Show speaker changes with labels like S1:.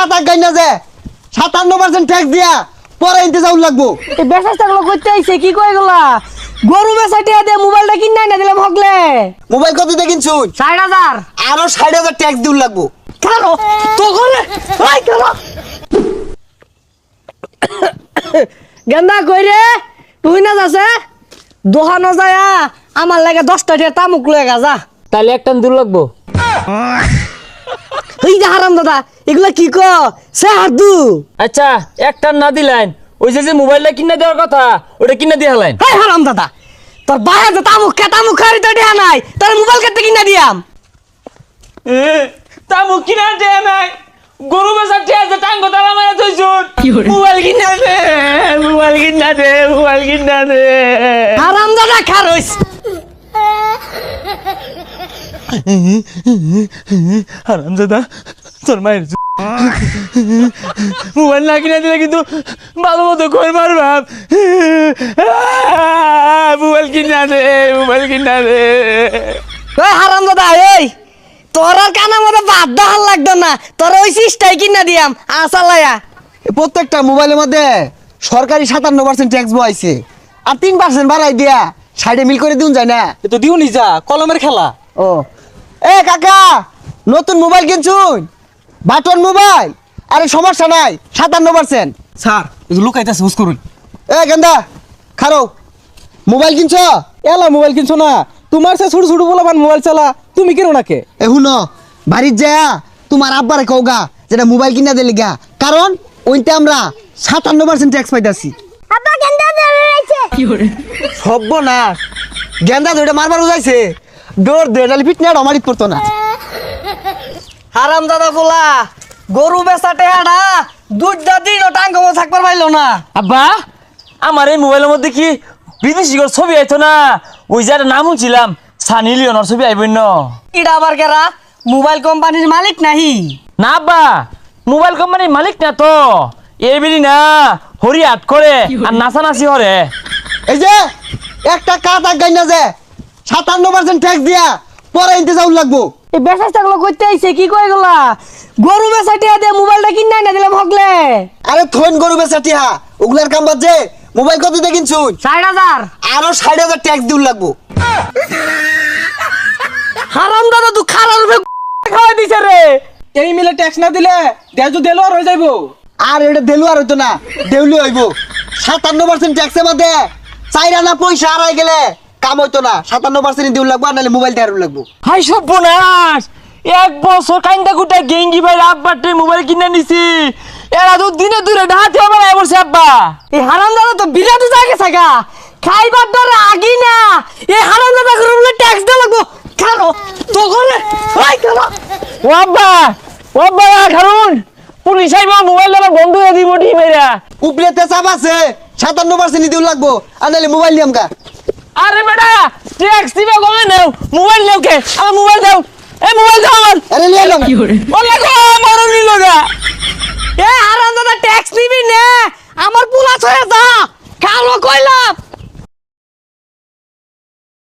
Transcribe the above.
S1: কাতা গাই না যে 57% ট্যাক্স দিয়া পরে ইনতে যাও লাগবো।
S2: এই বেচাগুলো করতে আইছে কি কই গলা গরু বেচাটিয়া দে মোবাইলটা কিনা না দিলাম হগলে।
S1: মোবাইল কত দিয়ে কিনছুন?
S2: 60,000।
S1: আরো 60,000 ট্যাক্স দিউ লাগবো।
S2: কারো তো করে ওই কারো গেন্দা কই রে তুই না যাচ্ছে দোহানো যায়া আমার লাগে 10টা টাকা তামুক লয়ে গা যা।
S3: তাহলে একটা দূর লাগবো।
S2: এই যে হারাম দাদা এগুলা কি ক সে হাদু।
S3: আচ্ছা একটা না দিলেন ওই যে মোবাইলটা কিনে দেওয়ার কথা ওটা কিনে দিয়ে হলেন।
S2: এই হারাম দাদা তোর বাইরে তো তামুক খারি তো দেয়া নাই তোর মোবাইল কেটে কিনা দিয়াম।
S3: তামুক কিনা দেয়া নাই গরু বেচা টিয়া যে টাঙ্গ তালা মারা থইছুন মোবাইল কিনা দে মোবাইল কিনা দে মোবাইল কিনা দে।
S2: হারাম দাদা খারইস
S3: হারামজাদা তোর মায়ের মোবাইল না কিনে দিলে কিন্তু ভালো মতো কই মারবাম। মোবাইল কিনা দে মোবাইল কিনা দে।
S2: ওই হারাম দাদা এই তোর আর কানা মতো বাদ দাহাল লাগতো না তোর ওই সিস্টাই কিনা দিয়াম আসালায়া।
S1: প্রত্যেকটা মোবাইলের মধ্যে সরকারি 57% ট্যাক্স বইছে আর 3% বাড়াই দিয়া সাইডে মিল করে দিউন যায় না।
S4: এ তো দিও নি যা কলমের খেলা।
S1: ও এ কাকা নতুন মোবাইল কিনছুন বাটন মোবাইল আরে সমস্যা নাই 57%।
S4: স্যার এই লুকাইতাছে হুস করুন।
S1: এ গেন্দা খারো মোবাইল কিনছ?
S4: এলা মোবাইল কিনছো না তোমার সে ছোট ছোট বলা মোবাইল চালা তুমি কেন নাকে?
S1: এ হুনো বাড়ির যা তোমার আব্বারে কওগা যেটা মোবাইল কিনা দিলে গা কারণ ওইতে আমরা 57% ট্যাক্স পাইতাছি।
S5: আব্বা গেন্দা ধরে রইছে
S1: সর্বনাশ গেন্দা ধরে মারবার উজাইছে দৌড় দে নালে ফিটনা আমারিত পড়তো না।
S2: হারাম দাদা বলা গরু বেচাটে আডা দুধটা দিন ও টাঙ্গ থাকবার পাইলো না।
S3: আব্বা আমার এই মোবাইলের মধ্যে কি বিদেশি ছবি আইতো না ওই যার নাম ছিলাম সানি লিওনের ছবি আইবই না।
S2: ইডা আবার কেরা মোবাইল কোম্পানির মালিক নাহি?
S3: না আব্বা মোবাইল কোম্পানির মালিক না তো এই বেরি না হরি হাট করে আর নাচানাচি হরে।
S1: এই যে একটা কাতা গাই না যে 57% ট্যাক্স দিয়া পরে ইনতে যাও লাগবো।
S2: এই বেচাগুলো করতে আইছে কি কই গলা গরু বেচাটিয়া দে মোবাইলটা কিনা না দিলাম হগলে।
S1: আরে থইন গরু বেচাটিয়া ওগুলার কাম বাদ যে মোবাইল কত দিয়ে কিনছুন?
S2: 60,000।
S1: আরো 60,000 ট্যাক্স দিউ লাগবো।
S2: হারাম দাদা তুই খারাপ খাওয়াই দিছে রে।
S4: এই মিলে ট্যাক্স না দিলে দেশ তো দেলো আর হয়ে যাইবো।
S1: আর এটা দেলু আর হইতো না দেউলি হইব 57% ট্যাক্সের মধ্যে 4 আনা পয়সা হারাই গেলে কাম হইতো না 57% দিউ লাগবো নালে মোবাইল দেয়ার লাগবো।
S3: হাই সর্বনাশ এক বছর কাইন্দা গুটা গেঙ্গি ভাই আব্বার মোবাইল কিনে নিছি এরা তো দিনে দূরে ডাহাতে আমার বসে আব্বা।
S2: এই হারাম দাদা তো বিরাট জায়গা থাকা খাইবার ডরে আগি না এই হারাম দাদা করে বলে ট্যাক্স দেওয়া লাগবো খানো তো করে ওই খানো
S3: ও আব্বা খারুন পুলিশ আইবা মোবাইল আমার বন্ধ হয়ে দিব টি মেরা।
S1: উপরেতে চাপ আছে 57% দিউ লাগবো আর নালে মোবাইল নিয়াম কা।
S3: আরে বেটা ট্যাক্স দিবা কমে নাও মোবাইল নাও কে আমার মোবাইল দাও এই মোবাইল দাও আমার।
S1: আরে নিয়ে নাও
S3: ও লাগো